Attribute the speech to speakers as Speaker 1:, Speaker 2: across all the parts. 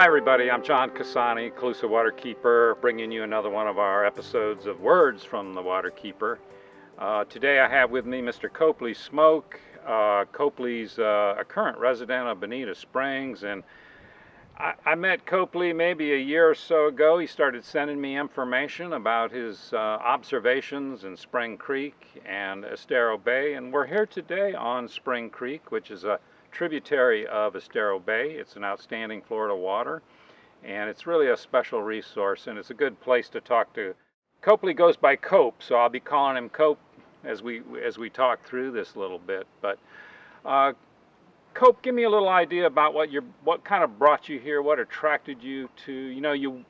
Speaker 1: Hi everybody, I'm John Cassani, Calusa Waterkeeper, bringing you another one of our episodes of Words from the Waterkeeper. Today I have with me Mr. Cope Smoak. Copley's a current resident of Bonita Springs, and I met Copley maybe a year or so ago. He started sending me information about his observations in Spring Creek and Estero Bay, and we're here today on Spring Creek, which is a tributary of Estero Bay. It's an outstanding Florida water, and it's really a special resource, and it's a good place to talk to. Copley goes by Cope, so I'll be calling him Cope as we talk through this a little bit. But Cope, give me a little idea about what kind of brought you here, what attracted you to,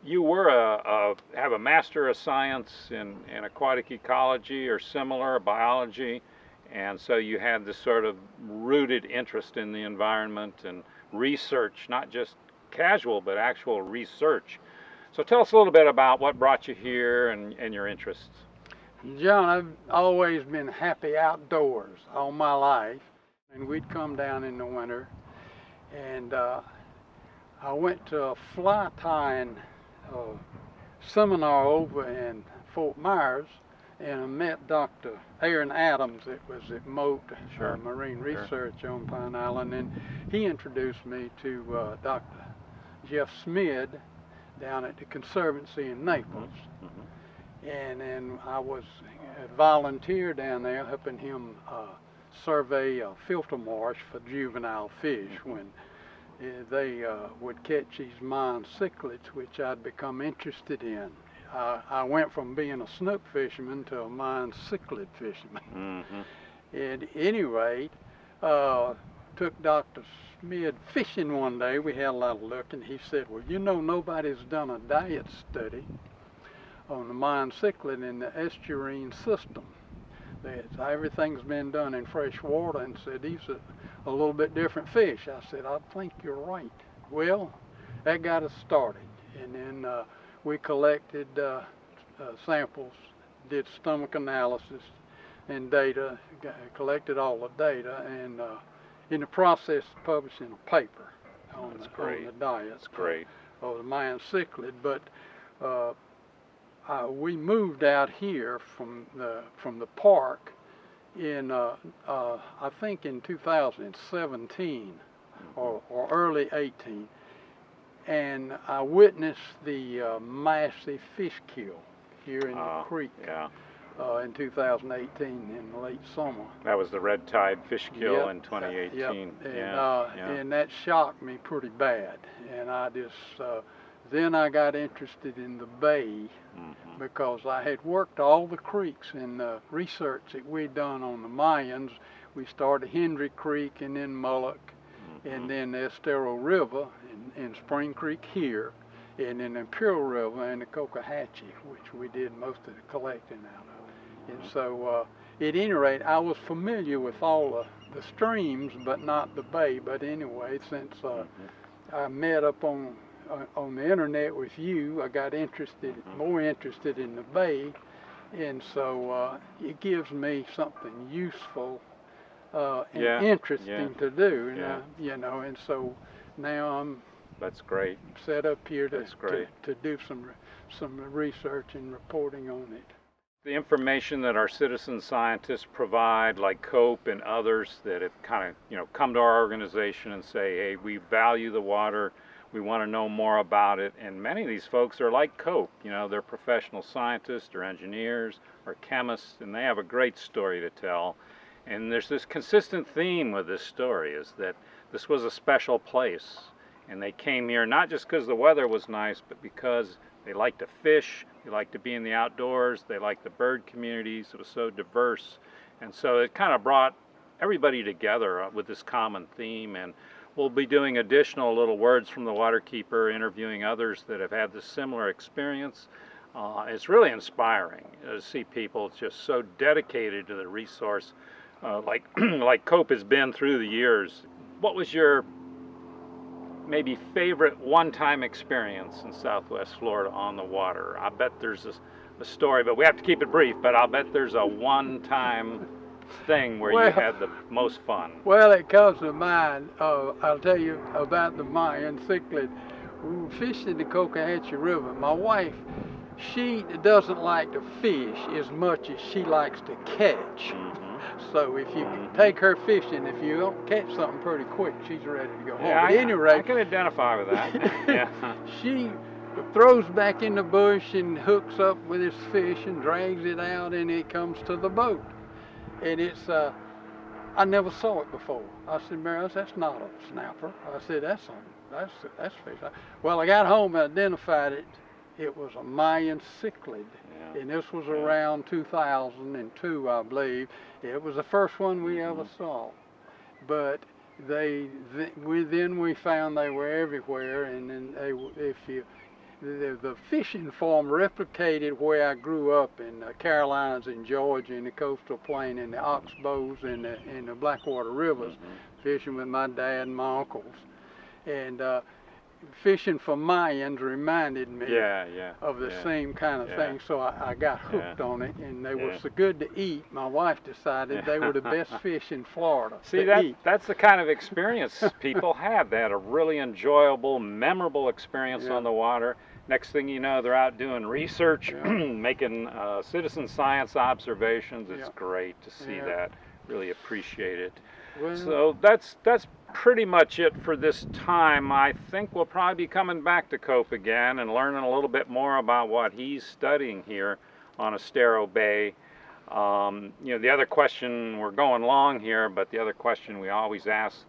Speaker 1: you were have a Master of Science in aquatic ecology or similar, biology. And so you had this sort of rooted interest in the environment and research, not just casual, but actual research. So tell us a little bit about what brought you here and your interests.
Speaker 2: John, I've always been happy outdoors all my life. And we'd come down in the winter. And I went to a fly tying seminar over in Fort Myers. And I met Dr. Aaron Adams. It was at Mote Marine Research on Pine Island, and he introduced me to Dr. Jeff Smid down at the Conservancy in Naples. And then I was a volunteer down there helping him survey a filter marsh for juvenile fish when they would catch these mayan cichlids, which I'd become interested in. I went from being a snook fisherman to a mayan cichlid fisherman. At any rate, took Dr. Smid fishing one day. We had a lot of luck, and he said, well, nobody's done a diet study on the mayan cichlid in the estuarine system. Everything's been done in fresh water, and said, these are a little bit different fish. I said, I think you're right. Well, that got us started. And then we collected samples, did stomach analysis and data, collected all the data, and in the process publishing a paper on the diet of the mayan cichlid. But we moved out here from the park in I think in 2017 or early 18. And I witnessed the massive fish kill here in the creek in 2018 in the late summer.
Speaker 1: That was the red tide fish kill in 2018.
Speaker 2: And that shocked me pretty bad. And I just, then I got interested in the bay because I had worked all the creeks in the research that we'd done on the Mayans. We started Hendry Creek and then Mullock. And then the Estero River in Spring Creek here, and then Imperial River and the Cocohatchee, which we did most of the collecting out of. And so, at any rate, I was familiar with all the streams, but not the bay. But anyway, since I met up on the internet with you, I got more interested in the bay, and so it gives me something useful and interesting to do, and so now I'm set up here to do some research and reporting on it.
Speaker 1: The information that our citizen scientists provide, like Cope and others that have kind of come to our organization and say, hey, we value the water, we want to know more about it. And many of these folks are like Cope, they're professional scientists or engineers or chemists, and they have a great story to tell. And there's this consistent theme with this story, is that this was a special place. And they came here not just because the weather was nice, but because they liked to fish, they liked to be in the outdoors, they liked the bird communities. It was so diverse. And so it kind of brought everybody together with this common theme. And we'll be doing additional little words from the Waterkeeper, interviewing others that have had this similar experience. It's really inspiring to see people just so dedicated to the resource. Like Cope has been through the years. What was your maybe favorite one-time experience in Southwest Florida on the water? I bet there's a story, but we have to keep it brief, but I'll bet there's a one-time thing where
Speaker 2: Well,
Speaker 1: you had the most fun?
Speaker 2: Well, it comes to mind. I'll tell you about the mayan cichlid. We were fishing the Cocohatchee River. My wife, she doesn't like to fish as much as she likes to catch. So if you take her fishing, if you don't catch something pretty quick, she's ready to go home.
Speaker 1: Yeah,
Speaker 2: At any rate,
Speaker 1: I can identify with that. Yeah.
Speaker 2: she throws back in the bush and hooks up with this fish and drags it out, and it comes to the boat. And it's I never saw it before. I said, Mary, that's not a snapper. I said, that's fish. Well, I got home and identified it. It was a mayan cichlid, and this was around 2002, I believe. It was the first one we ever saw. But then we found they were everywhere, and then the fishing form replicated where I grew up in the Carolinas and Georgia, in the coastal plain, in the oxbows and the Blackwater rivers, fishing with my dad and my uncles. And fishing for Mayans reminded me of the same kind of thing, so I got hooked on it, and they were so good to eat. My wife decided they were the best fish in Florida.
Speaker 1: See, that's the kind of experience people have. They had a really enjoyable, memorable experience on the water. Next thing you know, they're out doing research, making citizen science observations. It's great to see that. Really appreciate it. Well, so that's pretty much it for this time. I think we'll probably be coming back to Cope again and learning a little bit more about what he's studying here on Estero Bay. The other question, we're going long here, but the other question we always ask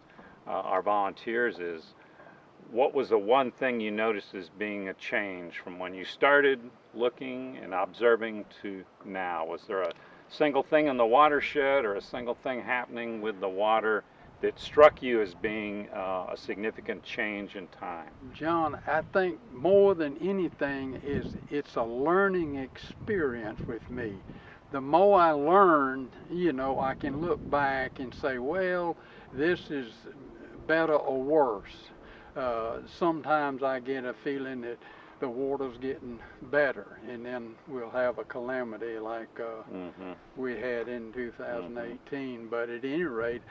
Speaker 1: our volunteers is, what was the one thing you noticed as being a change from when you started looking and observing to now? Was there a single thing in the watershed or a single thing happening with the water that struck you as being a significant change in time?
Speaker 2: John, I think more than anything it's a learning experience with me. The more I learn, I can look back and say, well, this is better or worse. Sometimes I get a feeling that the water's getting better, and then we'll have a calamity like we had in 2018. But at any rate,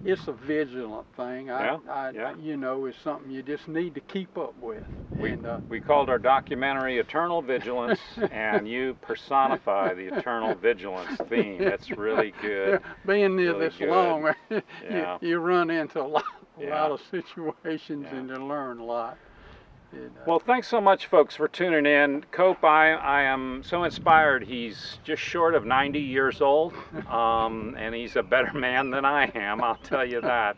Speaker 2: it's a vigilant thing. It's something you just need to keep up with.
Speaker 1: We called our documentary Eternal Vigilance, and you personify the eternal vigilance theme. That's really good.
Speaker 2: Being there this long, you run into a lot of situations and you learn a lot.
Speaker 1: Well, thanks so much, folks, for tuning in. Cope, I am so inspired. He's just short of 90 years old, and he's a better man than I am, I'll tell you that.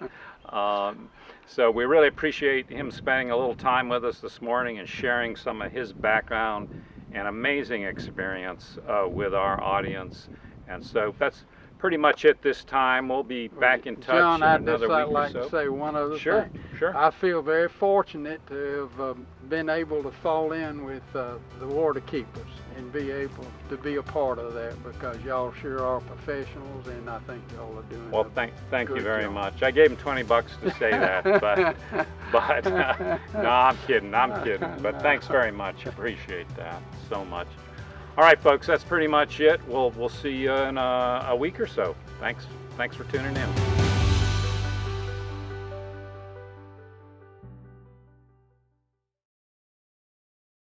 Speaker 1: So we really appreciate him spending a little time with us this morning and sharing some of his background and amazing experience with our audience. And so that's pretty much it this time. We'll be back in touch
Speaker 2: John,
Speaker 1: in another week or so.
Speaker 2: I'd like to say one other thing.
Speaker 1: Sure.
Speaker 2: I feel very fortunate to have been able to fall in with the Waterkeepers and be able to be a part of that, because y'all sure are professionals, and I think y'all are doing
Speaker 1: well. Thank you very much. I gave him $20 to say that, but no, I'm kidding. But thanks very much. Appreciate that so much. All right, folks, that's pretty much it. We'll see you in a week or so. Thanks for tuning in.